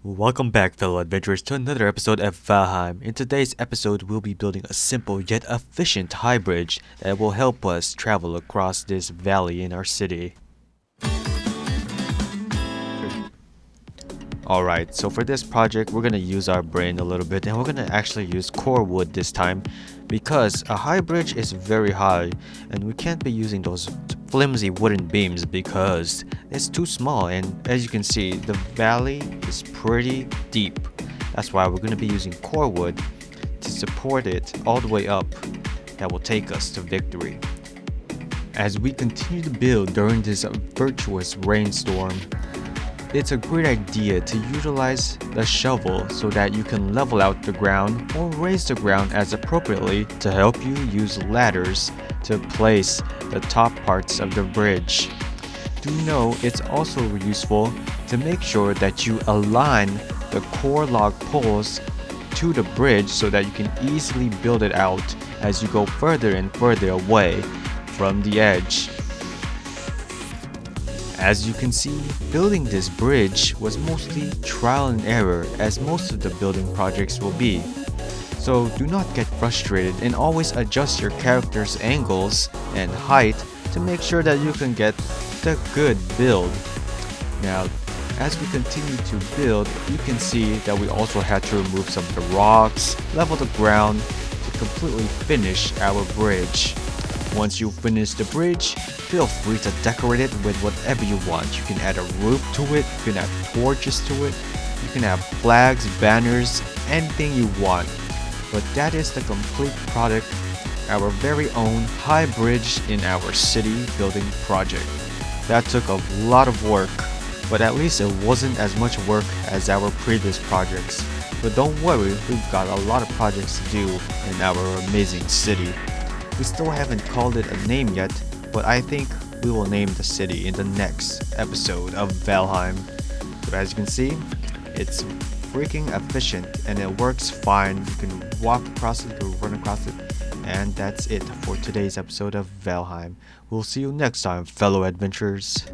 Welcome back, fellow adventurers, to another episode of Valheim. In today's episode, we'll be building a simple yet efficient high bridge that will help us travel across this valley in our city. Alright, so for this project, we're gonna use our brain a little bit, and we're gonna actually use core wood this time because a high bridge is very high and we can't be using those flimsy wooden beams because it's too small, and as you can see, the valley is pretty deep. That's why we're gonna be using core wood to support it all the way up. That will take us to victory. As we continue to build during this virtuous rainstorm, it's a great idea to utilize the shovel so that you can level out the ground or raise the ground as appropriately to help you use ladders to place the top parts of the bridge. Do know it's also useful to make sure that you align the core log poles to the bridge so that you can easily build it out as you go further and further away from the edge. As you can see, building this bridge was mostly trial and error, as most of the building projects will be. So do not get frustrated and always adjust your character's angles and height to make sure that you can get the good build. Now, as we continue to build, you can see that we also had to remove some of the rocks, level the ground to completely finish our bridge. Once you finish the bridge, feel free to decorate it with whatever you want. You can add a roof to it, you can add torches to it, you can have flags, banners, anything you want. But that is the complete product, our very own high bridge in our city building project. That took a lot of work, but at least it wasn't as much work as our previous projects. But don't worry, we've got a lot of projects to do in our amazing city. We still haven't called it a name yet, but I think we will name the city in the next episode of Valheim. So as you can see, it's freaking efficient and it works fine. You can walk across it or run across it. And that's it for today's episode of Valheim. We'll see you next time, fellow adventurers.